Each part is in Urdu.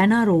NRO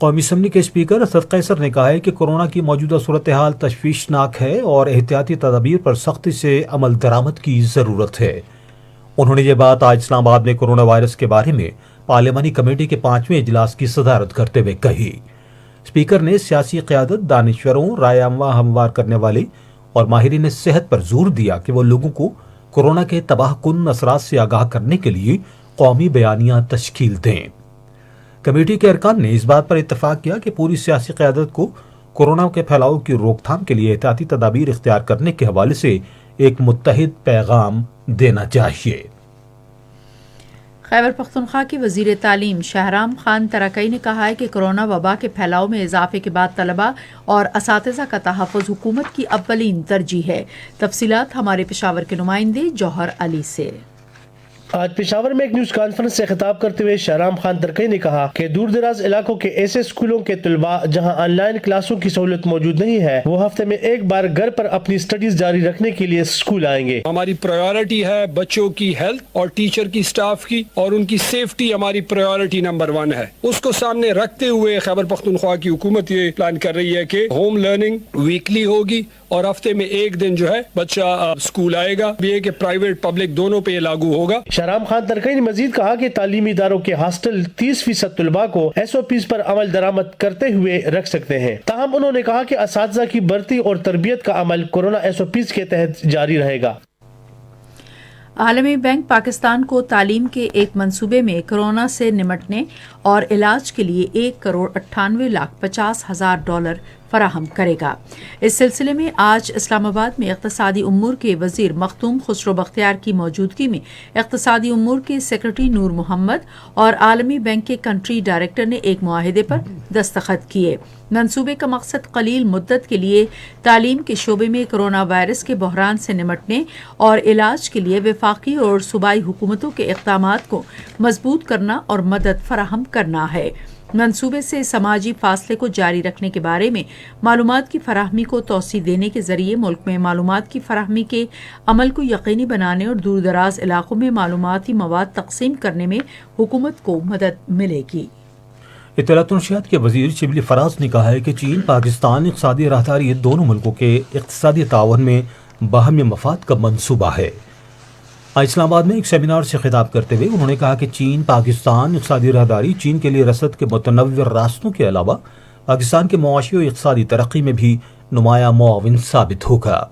قومی اسمبلی کے اسپیکر اسد قیصر نے کہا ہے کہ کورونا کی موجودہ صورتحال تشویشناک ہے اور احتیاطی تدابیر پر سختی سے عمل درآمد کی ضرورت ہے۔ انہوں نے یہ بات آج اسلام آباد میں کورونا وائرس کے بارے میں پارلیمانی کمیٹی کے 5ویں اجلاس کی صدارت کرتے ہوئے کہی۔ اسپیکر نے سیاسی قیادت، دانشوروں، رائے عامہ ہموار کرنے والے اور ماہرین صحت پر زور دیا کہ وہ لوگوں کو کورونا کے تباہ کن اثرات سے آگاہ کرنے کے لیے قومی بیانیہ تشکیل دیں۔ کمیٹی کے ارکان نے اس بات پر اتفاق کیا کہ پوری سیاسی قیادت کو کورونا کے پھیلاؤ کی روک تھام کے لیے احتیاطی تدابیر اختیار کرنے کے حوالے سے ایک متحد پیغام دینا چاہیے۔ خیبر پختونخوا کے وزیر تعلیم شہرام خان ترکئی نے کہا ہے کہ کورونا وبا کے پھیلاؤ میں اضافے کے بعد طلبہ اور اساتذہ کا تحفظ حکومت کی اولین ترجیح ہے۔ تفصیلات ہمارے پشاور کے نمائندے جوہر علی سے۔ آج پشاور میں ایک نیوز کانفرنس سے خطاب کرتے ہوئے شہرام خان ترکئی نے کہا کہ دور دراز علاقوں کے ایسے اسکولوں کے طلباء جہاں آن لائن کلاسوں کی سہولت موجود نہیں ہے وہ ہفتے میں ایک بار گھر پر اپنی سٹڈیز جاری رکھنے کے لیے اسکول آئیں گے۔ ہماری پرائیورٹی ہے بچوں کی ہیلتھ اور ٹیچر کی سٹاف کی اور ان کی سیفٹی ہماری پرائیورٹی نمبر 1 ہے۔ اس کو سامنے رکھتے ہوئے خیبر پختونخوا کی حکومت یہ پلان کر رہی ہے کہ ہوم لرننگ ویکلی ہوگی اور ہفتے میں ایک دن جو ہے بچہ اسکول آئے گا، یہ کہ پرائیویٹ پبلک دونوں پہ یہ لاگو ہوگا۔ شہرام خان ترکئی نے مزید کہا کہ تعلیمی اداروں کے ہاسٹل 30% طلباء کو SOPs پر عمل درآمد کرتے ہوئے رکھ سکتے ہیں۔ تاہم انہوں نے کہا کہ اساتذہ کی بھرتی اور تربیت کا عمل کورونا SOPs کے تحت جاری رہے گا۔ عالمی بینک پاکستان کو تعلیم کے ایک منصوبے میں کورونا سے نمٹنے اور علاج کے لیے $1,98,50,000 فراہم کرے گا۔ اس سلسلے میں آج اسلام آباد میں اقتصادی امور کے وزیر مختوم خسرو بختیار کی موجودگی میں اقتصادی امور کے سیکرٹری نور محمد اور عالمی بینک کے کنٹری ڈائریکٹر نے ایک معاہدے پر دستخط کیے۔ منصوبے کا مقصد قلیل مدت کے لیے تعلیم کے شعبے میں کورونا وائرس کے بحران سے نمٹنے اور علاج کے لیے وفاقی اور صوبائی حکومتوں کے اقدامات کو مضبوط کرنا اور مدد فراہم کرنا ہے۔ منصوبے سے سماجی فاصلے کو جاری رکھنے کے بارے میں معلومات کی فراہمی کو توسیع دینے کے ذریعے ملک میں معلومات کی فراہمی کے عمل کو یقینی بنانے اور دور دراز علاقوں میں معلوماتی مواد تقسیم کرنے میں حکومت کو مدد ملے گی۔ اطلاعات و نشریات کے وزیر شبلی فراز نے کہا ہے کہ چین پاکستان اقتصادی راہداری دونوں ملکوں کے اقتصادی تعاون میں باہمی مفاد کا منصوبہ ہے۔ آج اسلام آباد میں ایک سیمینار سے خطاب کرتے ہوئے انہوں نے کہا کہ چین پاکستان اقتصادی راہداری چین کے لیے رسد کے متنوع راستوں کے علاوہ پاکستان کے معاشی و اقتصادی ترقی میں بھی نمایاں معاون ثابت ہوگا۔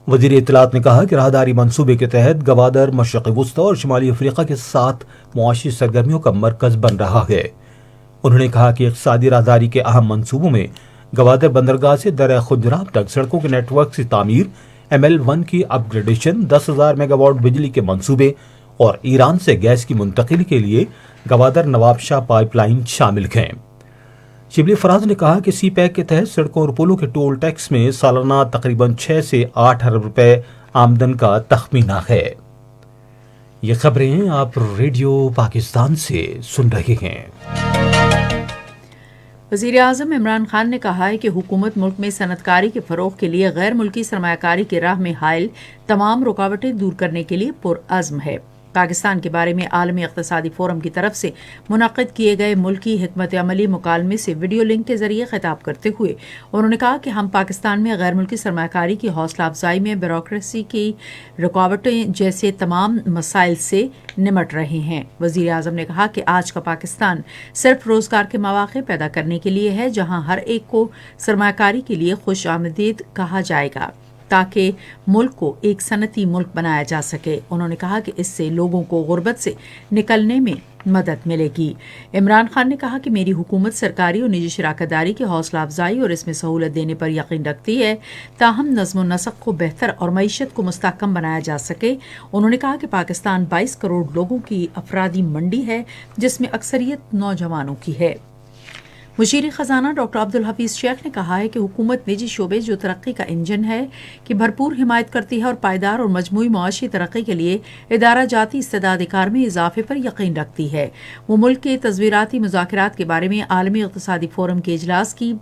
وزیر اطلاعات نے کہا کہ راہداری منصوبے کے تحت گوادر مشرق وسطی اور شمالی افریقہ کے ساتھ معاشی سرگرمیوں کا مرکز بن رہا ہے۔ انہوں نے کہا کہ اقتصادی راہداری کے اہم منصوبوں میں گوادر بندرگاہ سے دریا خنجراب تک سڑکوں کے نیٹ ورک کی تعمیر، ML1 کی اپ گریڈیشن، 10,000 میگا واٹ بجلی کے منصوبے اور ایران سے گیس کی منتقلی کے لیے گوادر نواب شاہ پائپ لائن شامل ہیں۔ شبلی فراز نے کہا کہ سی پیک کے تحت سڑکوں اور پلوں کے ٹول ٹیکس میں سالانہ تقریباً 6 سے 8 ارب روپے آمدن کا تخمینہ ہے۔ یہ خبریں آپ ریڈیو پاکستان سے سن رہے ہیں۔ وزیر اعظم عمران خان نے کہا ہے کہ حکومت ملک میں صنعت کاری کے فروغ کے لیے غیر ملکی سرمایہ کاری کی راہ میں حائل تمام رکاوٹیں دور کرنے کے لیے پرعزم ہے۔ پاکستان کے بارے میں عالمی اقتصادی فورم کی طرف سے منعقد کیے گئے ملکی حکمت عملی مکالمے سے ویڈیو لنک کے ذریعے خطاب کرتے ہوئے انہوں نے کہا کہ ہم پاکستان میں غیر ملکی سرمایہ کاری کی حوصلہ افزائی میں بیوروکریسی کی رکاوٹیں جیسے تمام مسائل سے نمٹ رہے ہیں۔ وزیر اعظم نے کہا کہ آج کا پاکستان صرف روزگار کے مواقع پیدا کرنے کے لیے ہے، جہاں ہر ایک کو سرمایہ کاری کے لیے خوش آمدید کہا جائے گا تاکہ ملک کو ایک صنعتی ملک بنایا جا سکے۔ انہوں نے کہا کہ اس سے لوگوں کو غربت سے نکلنے میں مدد ملے گی۔ عمران خان نے کہا کہ میری حکومت سرکاری اور نجی شراکت داری کی حوصلہ افزائی اور اس میں سہولت دینے پر یقین رکھتی ہے تاہم نظم و نسق کو بہتر اور معیشت کو مستحکم بنایا جا سکے۔ انہوں نے کہا کہ پاکستان 22 کروڑ لوگوں کی افرادی منڈی ہے جس میں اکثریت نوجوانوں کی ہے۔ مشیر خزانہ ڈاکٹر عبدالحفیظ شیخ نے کہا ہے کہ حکومت نجی شعبے جو ترقی کا انجن ہے کی بھرپور حمایت کرتی ہے اور پائیدار اور مجموعی معاشی ترقی کے لیے ادارہ جاتی استعداد کار میں اضافے پر یقین رکھتی ہے۔ وہ ملک کے تصویراتی مذاکرات کے بارے میں عالمی اقتصادی فورم کے اجلاس کی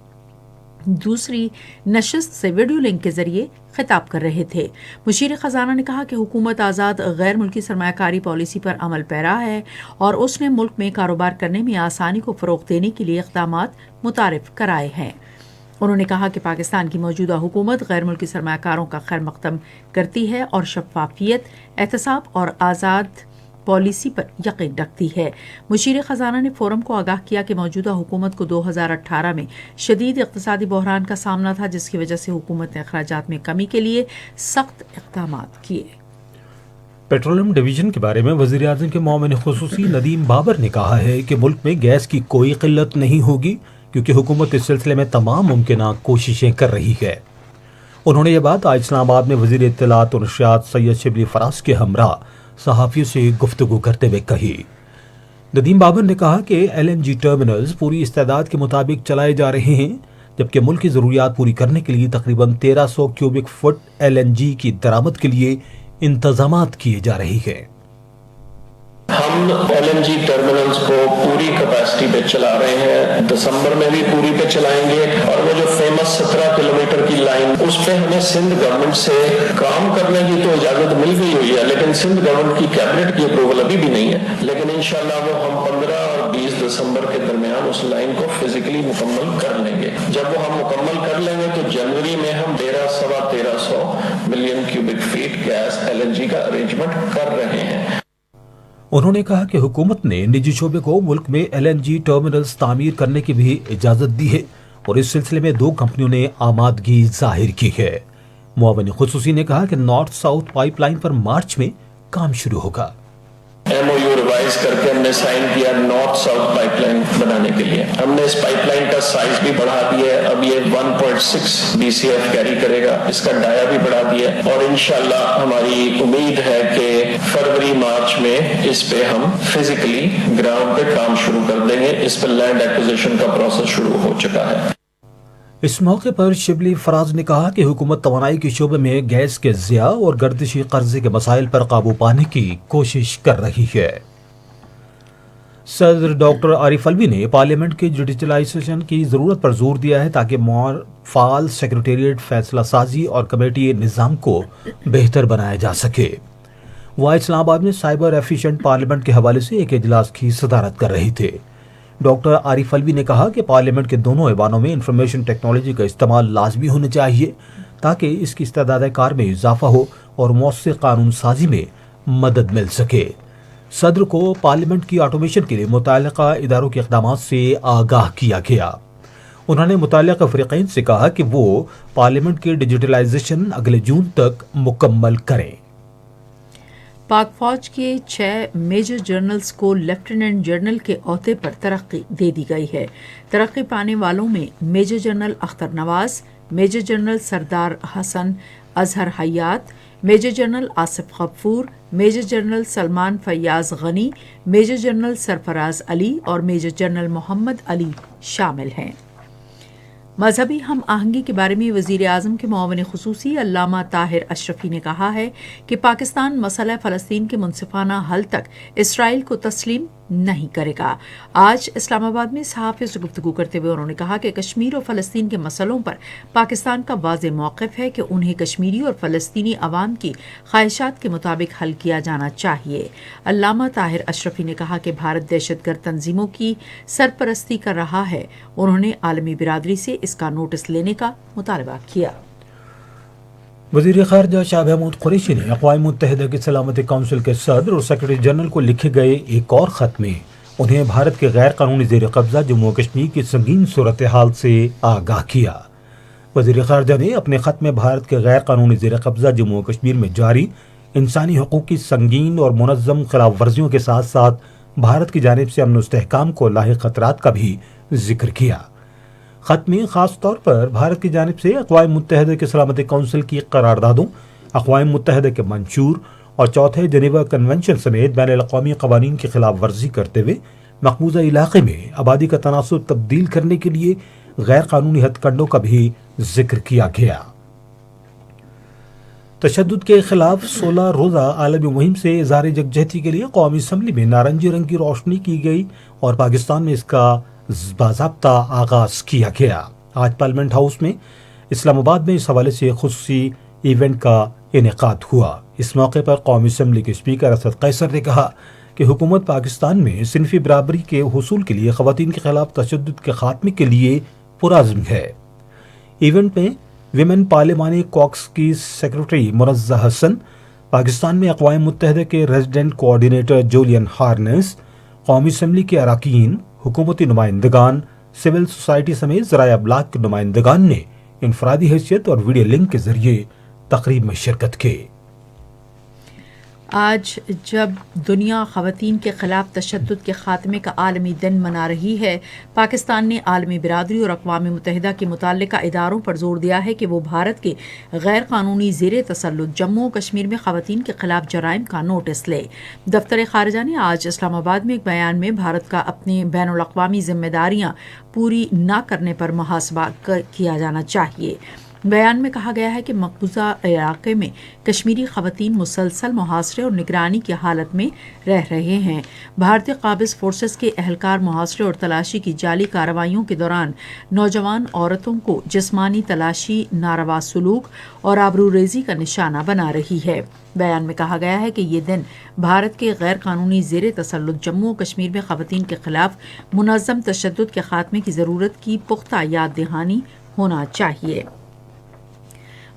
دوسری نشست سے ویڈیو لنک کے ذریعے خطاب کر رہے تھے۔ مشیر خزانہ نے کہا کہ حکومت آزاد غیر ملکی سرمایہ کاری پالیسی پر عمل پیرا ہے اور اس نے ملک میں کاروبار کرنے میں آسانی کو فروغ دینے کے لیے اقدامات متعارف کرائے ہیں۔ انہوں نے کہا کہ پاکستان کی موجودہ حکومت غیر ملکی سرمایہ کاروں کا خیر مقدم کرتی ہے اور شفافیت، احتساب اور آزاد پالیسی پر یقین رکھتی ہے۔ مشیر خزانہ نے فورم کو آگاہ کیا کہ موجودہ حکومت کو 2018 میں شدید اقتصادی بحران کا سامنا تھا، جس کی وجہ سے حکومت نے اخراجات میں کمی کے لیے سخت اقدامات کیے۔ پیٹرولیم ڈویژن کے بارے میں وزیر اعظم کے معاون خصوصی ندیم بابر نے کہا ہے کہ ملک میں گیس کی کوئی قلت نہیں ہوگی کیونکہ حکومت اس سلسلے میں تمام ممکنہ کوششیں کر رہی ہے۔ انہوں نے یہ بات آج اسلام آباد میں وزیر اطلاعات و نشریات سید شبلی فراز کے ہمراہ صحافیوں سے گفتگو کرتے ہوئے کہی۔ ندیم بابر نے کہا کہ LNG ٹرمینلز پوری استعداد کے مطابق چلائے جا رہے ہیں، جبکہ ملک کی ضروریات پوری کرنے کے لیے تقریباً 1300 کیوبک فٹ LNG کی درآمد کے لیے انتظامات کیے جا رہے ہیں۔ ہم LNG ٹرمینلز کو پوری کیپیسٹی پہ چلا رہے ہیں، دسمبر میں بھی پوری پہ چلائیں گے، اور وہ جو فیمس 17 کلومیٹر کی لائن، اس پہ ہمیں سندھ گورنمنٹ سے کام کرنے کی تو اجازت مل گئی ہوئی ہے، لیکن سندھ گورنمنٹ کی کیبنٹ کی اپروول ابھی بھی نہیں ہے، لیکن انشاءاللہ وہ ہم 15 اور 20 دسمبر کے درمیان اس لائن کو فزیکلی مکمل کر لیں گے۔ جب وہ ہم مکمل کر لیں گے تو جنوری میں ہم 1300 million cubic feet gas LNG کا ارینجمنٹ کر رہے ہیں۔ انہوں نے کہا کہ حکومت نے نجی شعبے کو ملک میں LNG ٹرمینلز تعمیر کرنے کی بھی اجازت دی ہے اور اس سلسلے میں 2 کمپنیوں نے آمادگی ظاہر کی ہے۔ معاون خصوصی نے کہا کہ نارتھ ساؤتھ پائپ لائن پر مارچ میں کام شروع ہوگا۔ MOU ریوائز کر کے ہم نے سائن کیا نارتھ ساؤتھ پائپ لائن بنانے کے لیے۔ ہم نے اس پائپ لائن کا سائز بھی بڑھا دیا ہے، اب یہ 1.6 BCF کیری کرے گا، اس کا ڈایا بھی بڑھا دیا ہے، اور انشاءاللہ ہماری امید ہے کہ فروری مارچ میں اس پہ ہم فزیکلی گراؤنڈ پہ کام شروع کر دیں گے۔ اس پہ لینڈ ایکوزیشن کا پروسیس شروع ہو چکا ہے۔ اس موقع پر شبلی فراز نے کہا کہ حکومت توانائی کے شعبے میں گیس کے ضیاع اور گردشی قرضے کے مسائل پر قابو پانے کی کوشش کر رہی ہے۔ صدر ڈاکٹر عارف الوی نے پارلیمنٹ کی ڈیجیٹلائزیشن کی ضرورت پر زور دیا ہے تاکہ فعال سیکریٹریٹ، فیصلہ سازی اور کمیٹی نظام کو بہتر بنایا جا سکے۔ وہ اسلام آباد میں سائبر ایفیشینٹ پارلیمنٹ کے حوالے سے ایک اجلاس کی صدارت کر رہے تھے۔ ڈاکٹر عارف الوی نے کہا کہ پارلیمنٹ کے دونوں ایوانوں میں انفارمیشن ٹیکنالوجی کا استعمال لازمی ہونا چاہیے تاکہ اس کی استعداد کار میں اضافہ ہو اور مؤثر قانون سازی میں مدد مل سکے۔ صدر کو پارلیمنٹ کی آٹومیشن کے لیے متعلقہ اداروں کے اقدامات سے آگاہ کیا گیا۔ انہوں نے متعلقہ فریقین سے کہا کہ وہ پارلیمنٹ کی ڈیجیٹلائزیشن اگلے جون تک مکمل کریں۔ پاک فوج کے 6 میجر جنرلز کو لیفٹیننٹ جنرل کے عہدے پر ترقی دے دی گئی ہے۔ ترقی پانے والوں میں میجر جنرل اختر نواز، میجر جنرل سردار حسن اظہر حیات، میجر جنرل آصف غفور، میجر جنرل سلمان فیاض غنی، میجر جنرل سرفراز علی اور میجر جنرل محمد علی شامل ہیں۔ مذہبی ہم آہنگی کے بارے میں وزیر اعظم کے معاون خصوصی علامہ طاہر اشرفی نے کہا ہے کہ پاکستان مسئلہ فلسطین کے منصفانہ حل تک اسرائیل کو تسلیم نہیں کرے گا۔ آج اسلام آباد میں صحافیوں سے گفتگو کرتے ہوئے انہوں نے کہا کہ کشمیر اور فلسطین کے مسئلوں پر پاکستان کا واضح موقف ہے کہ انہیں کشمیری اور فلسطینی عوام کی خواہشات کے مطابق حل کیا جانا چاہیے۔ علامہ طاہر اشرفی نے کہا کہ بھارت دہشت گرد تنظیموں کی سرپرستی کر رہا ہے۔ انہوں نے عالمی برادری سے اس کا نوٹس لینے کا مطالبہ کیا۔ وزیر خارجہ شاہ محمود قریشی نے اقوام متحدہ کی سلامتی کونسل کے صدر اور سیکرٹری جنرل کو لکھے گئے ایک اور خط میں انہیں بھارت کے غیر قانونی زیر قبضہ جموں و کشمیر کی سنگین صورتحال سے آگاہ کیا۔ وزیر خارجہ نے اپنے خط میں بھارت کے غیر قانونی زیر قبضہ جموں و کشمیر میں جاری انسانی حقوق کی سنگین اور منظم خلاف ورزیوں کے ساتھ ساتھ بھارت کی جانب سے امن و استحکام کو لاحق خطرات کا بھی ذکر کیا۔ خط میں خاص طور پر بھارت کی جانب سے اقوام متحدہ کے سلامتی کونسل کی قراردادوں، اقوام متحدہ کے منشور اور چوتھے جنیوا کنونشن سمیت بین الاقوامی قوانین کی خلاف ورزی کرتے ہوئے مقبوضہ علاقے میں آبادی کا تناسب تبدیل کرنے کے لیے غیر قانونی ہتھ کنڈوں کا بھی ذکر کیا گیا۔ تشدد کے خلاف 16 روزہ عالمی مہم سے اظہار یکجہتی کے لیے قومی اسمبلی میں نارنجی رنگ کی روشنی کی گئی اور پاکستان میں اس کا باضابطہ آغاز کیا گیا۔ آج پارلیمنٹ ہاؤس میں اسلام آباد میں اس حوالے سے خصوصی ایونٹ کا انعقاد ہوا۔ اس موقع پر قومی اسمبلی کے اسپیکر اسد قیصر نے کہا کہ حکومت پاکستان میں صنفی برابری کے حصول کے لیے خواتین کے خلاف تشدد کے خاتمے کے لیے پرعزم ہے۔ ایونٹ میں ویمن پارلیمانی کاکس کی سیکرٹری منزہ حسن، پاکستان میں اقوام متحدہ کے ریزیڈنٹ کوآرڈینیٹر جولین ہارنس، قومی اسمبلی کے اراکین، حکومتی نمائندگان، سول سوسائٹی سمیت ذرائع ابلاغ کے نمائندگان نے انفرادی حیثیت اور ویڈیو لنک کے ذریعے تقریب میں شرکت کی۔ آج جب دنیا خواتین کے خلاف تشدد کے خاتمے کا عالمی دن منا رہی ہے، پاکستان نے عالمی برادری اور اقوام متحدہ کے متعلقہ اداروں پر زور دیا ہے کہ وہ بھارت کے غیر قانونی زیر تسلط جموں و کشمیر میں خواتین کے خلاف جرائم کا نوٹس لے۔ دفتر خارجہ نے آج اسلام آباد میں ایک بیان میں بھارت کا اپنے بین الاقوامی ذمہ داریاں پوری نہ کرنے پر محاسبہ کیا جانا چاہیے۔ بیان میں کہا گیا ہے کہ مقبوضہ علاقے میں کشمیری خواتین مسلسل محاصرے اور نگرانی کی حالت میں رہ رہے ہیں۔ بھارتی قابض فورسز کے اہلکار محاصرے اور تلاشی کی جعلی کارروائیوں کے دوران نوجوان عورتوں کو جسمانی تلاشی، ناروا سلوک اور آبروریزی کا نشانہ بنا رہی ہے۔ بیان میں کہا گیا ہے کہ یہ دن بھارت کے غیر قانونی زیر تسلط جموں و کشمیر میں خواتین کے خلاف منظم تشدد کے خاتمے کی ضرورت کی پختہ یاد دہانی ہونا چاہیے۔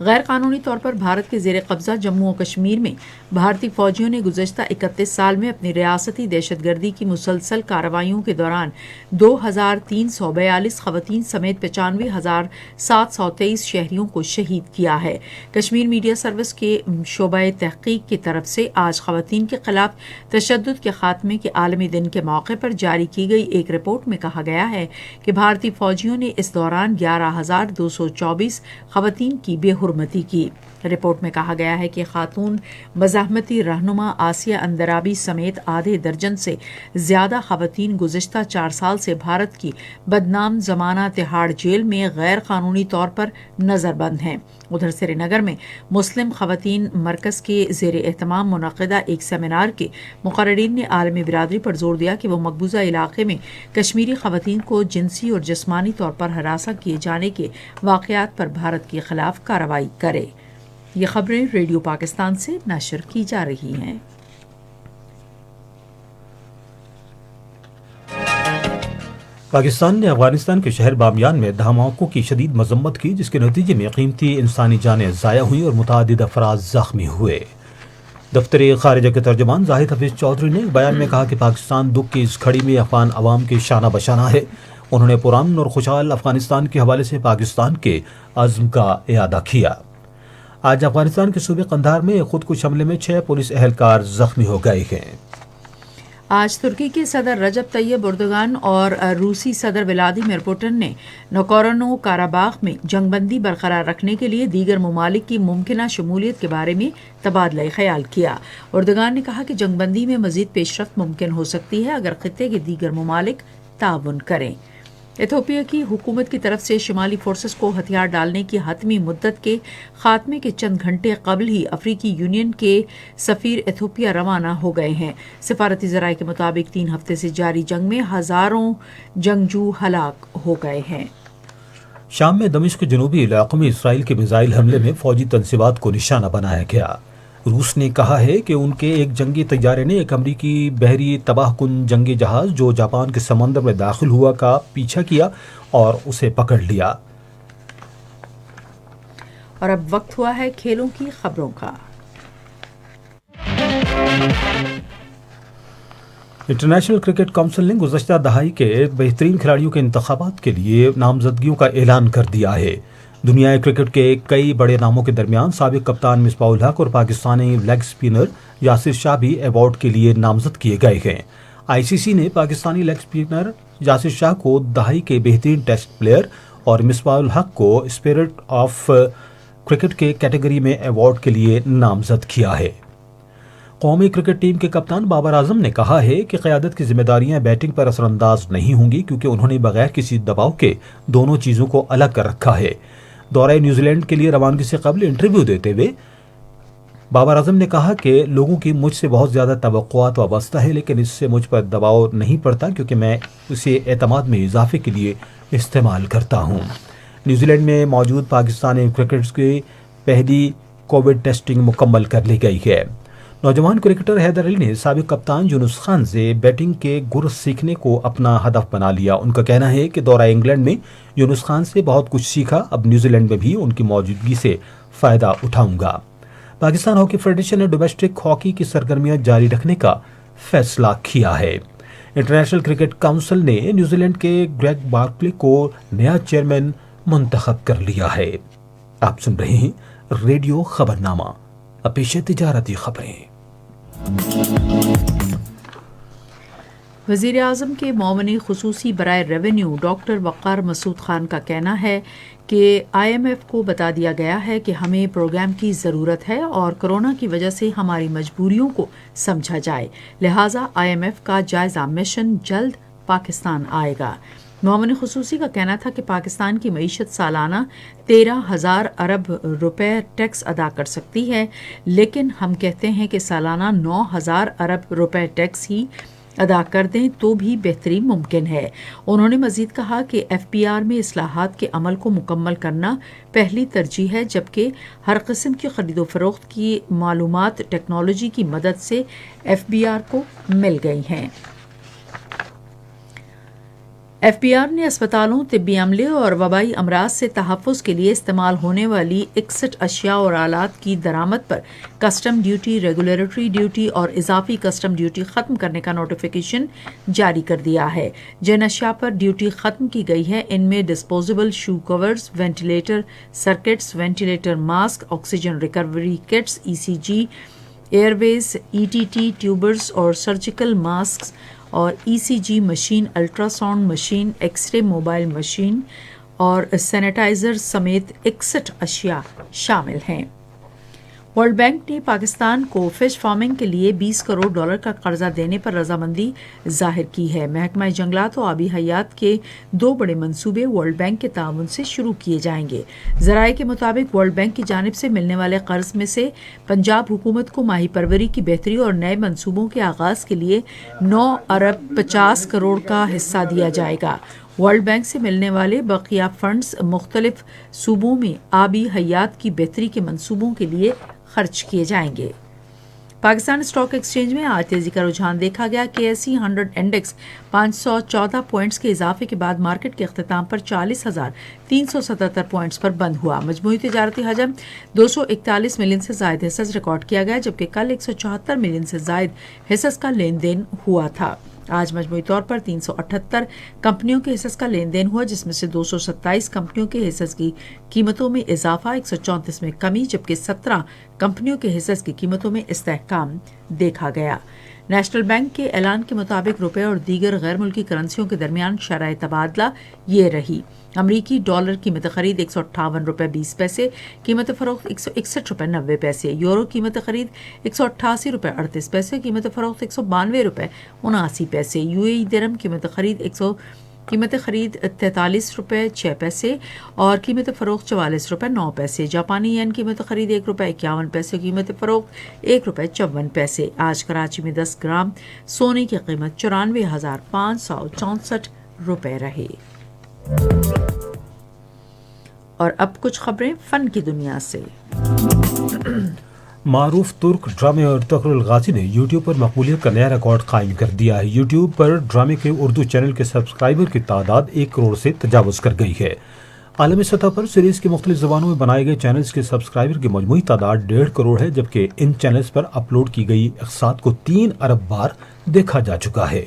غیر قانونی طور پر بھارت کے زیر قبضہ جموں و کشمیر میں بھارتی فوجیوں نے گزشتہ 31 سال میں اپنی ریاستی دہشت گردی کی مسلسل کارروائیوں کے دوران 2342 خواتین سمیت 95,723 شہریوں کو شہید کیا ہے۔ کشمیر میڈیا سروس کے شعبہ تحقیق کی طرف سے آج خواتین کے خلاف تشدد کے خاتمے کے عالمی دن کے موقع پر جاری کی گئی ایک رپورٹ میں کہا گیا ہے کہ بھارتی فوجیوں نے اس دوران 11,224 خواتین کی بے حرمتی کی۔ رپورٹ میں کہا گیا ہے کہ خاتون مزاحمتی رہنما آسیہ اندرابی سمیت آدھے درجن سے زیادہ خواتین گزشتہ 4 سال سے بھارت کی بدنام زمانہ تہاڑ جیل میں غیر قانونی طور پر نظر بند ہیں۔ ادھر سری نگر میں مسلم خواتین مرکز کے زیر اہتمام منعقدہ ایک سیمینار کے مقررین نے عالمی برادری پر زور دیا کہ وہ مقبوضہ علاقے میں کشمیری خواتین کو جنسی اور جسمانی طور پر ہراساں کیے جانے کے واقعات پر بھارت کے خلاف کارروائی کرے۔ یہ خبریں ریڈیو پاکستان سے نشر کی جا رہی ہیں۔ پاکستان نے افغانستان کے شہر بامیان میں دھماکوں کی شدید مذمت کی، جس کے نتیجے میں قیمتی انسانی جانیں ضائع ہوئیں اور متعدد افراد زخمی ہوئے۔ دفتر خارجہ کے ترجمان زاہد حفیظ چودھری نے بیان میں کہا کہ پاکستان دکھ کی اس گھڑی میں افغان عوام کے شانہ بشانہ ہے۔ انہوں نے پرامن اور خوشحال افغانستان کے حوالے سے پاکستان کے عزم کا اعادہ کیا۔ آج افغانستان کے صوبے قندھار میں خودکش حملے میں 6 پولیس اہلکار زخمی ہو گئے ہیں۔ آج ترکی کے صدر رجب طیب اردوغان اور روسی صدر ولادیمیر پوٹن نے ناگورنو کاراباخ میں جنگ بندی برقرار رکھنے کے لیے دیگر ممالک کی ممکنہ شمولیت کے بارے میں تبادلہ خیال کیا۔ اردوغان نے کہا کہ جنگ بندی میں مزید پیش رفت ممکن ہو سکتی ہے اگر خطے کے دیگر ممالک تعاون کریں۔ ایتھوپیا کی حکومت کی طرف سے شمالی فورسز کو ہتھیار ڈالنے کی حتمی مدت کے خاتمے کے چند گھنٹے قبل ہی افریقی یونین کے سفیر ایتھوپیا روانہ ہو گئے ہیں۔ سفارتی ذرائع کے مطابق 3 ہفتے سے جاری جنگ میں ہزاروں جنگجو ہلاک ہو گئے ہیں۔ شام میں دمشق کے جنوبی علاقوں میں اسرائیل کے میزائل حملے میں فوجی تنصیبات کو نشانہ بنایا گیا۔ روس نے کہا ہے کہ ان کے ایک جنگی طیارے نے ایک امریکی بحری تباہ کن جنگی جہاز جو جاپان کے سمندر میں داخل ہوا کا پیچھا کیا اور اسے پکڑ لیا۔ اور اب وقت ہوا ہے کھیلوں کی خبروں کا۔ انٹرنیشنل کرکٹ کونسل نے گزشتہ دہائی کے بہترین کھلاڑیوں کے انتخابات کے لیے نامزدگیوں کا اعلان کر دیا ہے۔ دنیا کرکٹ کے کئی بڑے ناموں کے درمیان سابق کپتان مصباح الحق اور پاکستانی لیگ اسپنر یاسر شاہ بھی ایوارڈ کے لیے نامزد کیے گئے ہیں۔ آئی سی سی نے پاکستانی لیگ اسپنر یاسر شاہ کو دہائی کے بہترین ٹیسٹ پلیئر اور مصباح الحق کو اسپرٹ آف کرکٹ کے کیٹیگری میں ایوارڈ کے لیے نامزد کیا ہے۔ قومی کرکٹ ٹیم کے کپتان بابر اعظم نے کہا ہے کہ قیادت کی ذمہ داریاں بیٹنگ پر اثر انداز نہیں ہوں گی کیونکہ انہوں نے بغیر کسی دباؤ کے دونوں چیزوں کو الگ کر رکھا ہے۔ دورہ نیوزی لینڈ کے لیے روانگی سے قبل انٹرویو دیتے ہوئے بابر اعظم نے کہا کہ لوگوں کی مجھ سے بہت زیادہ توقعات وابستہ ہے، لیکن اس سے مجھ پر دباؤ نہیں پڑتا کیونکہ میں اسے اعتماد میں اضافے کے لیے استعمال کرتا ہوں۔ نیوزی لینڈ میں موجود پاکستانی کرکٹرز کی پہلی کووڈ ٹیسٹنگ مکمل کر لی گئی ہے۔ نوجوان کرکٹر حیدر علی نے سابق کپتان یونس خان سے بیٹنگ کے گر سیکھنے کو اپنا ہدف بنا لیا۔ ان کا کہنا ہے کہ دورہ انگلینڈ میں یونس خان سے بہت کچھ سیکھا، اب نیوزی لینڈ میں بھی ان کی موجودگی سے فائدہ اٹھاؤں گا۔ پاکستان ہاکی فیڈریشن نے ڈومیسٹک ہاکی کی سرگرمیاں جاری رکھنے کا فیصلہ کیا ہے۔ انٹرنیشنل کرکٹ کونسل نے نیوزی لینڈ کے گریگ بارکلے کو نیا چیئرمین منتخب کر لیا ہے۔ آپ سن رہے ہیں ریڈیو خبرنامہ، اب پیش ہے تجارتی خبریں۔ وزیر اعظم کے معاون خصوصی برائے ریونیو ڈاکٹر وقار مسعود خان کا کہنا ہے کہ IMF کو بتا دیا گیا ہے کہ ہمیں پروگرام کی ضرورت ہے اور کورونا کی وجہ سے ہماری مجبوریوں کو سمجھا جائے، لہٰذا IMF کا جائزہ مشن جلد پاکستان آئے گا۔ معاون خصوصی کا کہنا تھا کہ پاکستان کی معیشت سالانہ 13,000 ارب روپے ٹیکس ادا کر سکتی ہے، لیکن ہم کہتے ہیں کہ سالانہ 9,000 ارب روپے ٹیکس ہی ادا کر دیں تو بھی بہتری ممکن ہے۔ انہوں نے مزید کہا کہ FBR میں اصلاحات کے عمل کو مکمل کرنا پہلی ترجیح ہے، جبکہ ہر قسم کی خرید و فروخت کی معلومات ٹیکنالوجی کی مدد سے FBR کو مل گئی ہیں۔ FBR نے اسپتالوں، طبی عملے اور وبائی امراض سے تحفظ کے لیے استعمال ہونے والی 61 اشیاء اور آلات کی درآمد پر کسٹم ڈیوٹی، ریگولیٹری ڈیوٹی اور اضافی کسٹم ڈیوٹی ختم کرنے کا نوٹیفیکیشن جاری کر دیا ہے۔ جن اشیاء پر ڈیوٹی ختم کی گئی ہے ان میں disposable shoe covers, ventilator circuits, ventilator mask, oxygen recovery kits, ECG، airways, ETT tubes اور سرجیکل ماسکس اور ECG machine, ultrasound machine, x ray mobile machine اور سینیٹائزر سمیت 61 اشیاء شامل ہیں۔ ورلڈ بینک نے پاکستان کو فش فارمنگ کے لیے $20 کروڑ کا قرضہ دینے پر رضامندی ظاہر کی ہے۔ محکمہ جنگلات و آبی حیات کے 2 بڑے منصوبے ورلڈ بینک کے تعاون سے شروع کیے جائیں گے۔ ذرائع کے مطابق ورلڈ بینک کی جانب سے ملنے والے قرض میں سے پنجاب حکومت کو ماہی پروری کی بہتری اور نئے منصوبوں کے آغاز کے لیے 9 ارب 50 کروڑ کا حصہ دیا جائے گا۔ ورلڈ بینک سے ملنے والے بقیہ فنڈز مختلف صوبوں میں آبی حیات کی بہتری کے منصوبوں کے لیے خرچ کیے جائیں گے۔ پاکستان اسٹاک ایکسچینج میں آج تیزی کا رجحان دیکھا گیا۔ KSE 100 انڈیکس 514 پوائنٹس کے اضافے کے بعد مارکیٹ کے اختتام پر 40,377 پوائنٹس پر بند ہوا۔ مجموعی تجارتی حجم 241 ملین سے زائد حصص ریکارڈ کیا گیا، جبکہ کل 174 ملین سے زائد حصص کا لین دین ہوا تھا۔ آج مجموعی طور پر 378 کمپنیوں کے حصص کا لین دین ہوا، جس میں سے 227 کمپنیوں کے حصص کی قیمتوں میں اضافہ، 134 میں کمی، جبکہ 17 کمپنیوں کے حصص کی قیمتوں میں استحکام دیکھا گیا۔ نیشنل بینک کے اعلان کے مطابق روپے اور دیگر غیر ملکی کرنسیوں کے درمیان شرح تبادلہ یہ رہی: امریکی ڈالر قیمت خرید $158.20، قیمت فروخت $161.90، یورو قیمت خرید $188.38، قیمت فروخت $192.79، UAE درہم قیمت خرید $43.06 اور قیمت فروخت $44.09، جاپانی ین قیمت خرید $1.51، قیمت فروخت $1.54۔ آج کراچی میں 10 گرام سونے کی قیمت $94,564 رہی۔ اور اب کچھ خبریں فن کی دنیا سے۔ معروف ترک ڈرامے اور تقر الغازی نے یوٹیوب پر مقبولیت کا نیا ریکارڈ قائم کر دیا ہے۔ یوٹیوب پر ڈرامے کے اردو چینل کے سبسکرائبر کی تعداد 1 کروڑ سے تجاوز کر گئی ہے۔ عالمی سطح پر سیریز کی مختلف زبانوں میں بنائے گئے چینلز کے سبسکرائبر کی مجموعی تعداد 1.5 کروڑ ہے، جبکہ ان چینلز پر اپلوڈ کی گئی اقساط کو 3 ارب بار دیکھا جا چکا ہے۔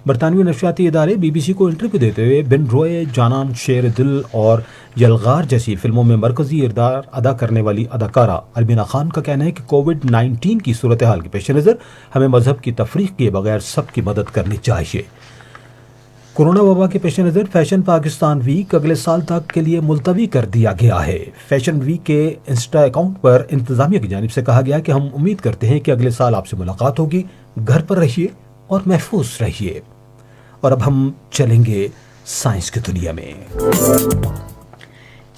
برطانوی نشریاتی ادارے BBC کو انٹرویو دیتے ہوئے بن روئے، جانان، شیر دل اور یلغار جیسی فلموں میں مرکزی کردار ادا کرنے والی اداکارہ ارمینا خان کا کہنا ہے کہ کووڈ-19 کی صورتحال کے پیش نظر ہمیں مذہب کی تفریق کیے بغیر سب کی مدد کرنی چاہیے۔ کورونا وبا کے پیش نظر فیشن پاکستان ویک اگلے سال تک کے لیے ملتوی کر دیا گیا ہے۔ فیشن ویک کے انسٹا اکاؤنٹ پر انتظامیہ کی جانب سے کہا گیا کہ ہم امید کرتے ہیں کہ اگلے سال آپ سے ملاقات ہوگی، گھر پر رہیے اور محفوظ رہیے۔ اور اب ہم چلیں گے سائنس کی دنیا میں۔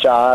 4,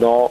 9,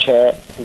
6,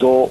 2,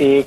1,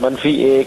-1,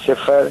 0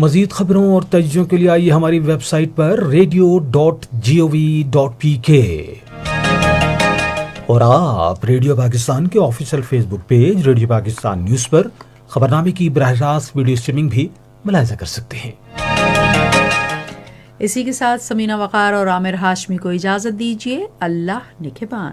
مزید خبروں اور تجزیوں کے لیے آئیے ہماری ویب سائٹ پر radio.gov.pk اور آپ ریڈیو پاکستان کے آفیشیل فیس بک پیج ریڈیو پاکستان نیوز پر خبرنامے کی براہ راست ویڈیو اسٹریمنگ بھی ملاحظہ کر سکتے ہیں۔ اسی کے ساتھ سمینہ وقار اور عامر ہاشمی کو اجازت دیجیے۔ اللہ نگہبان۔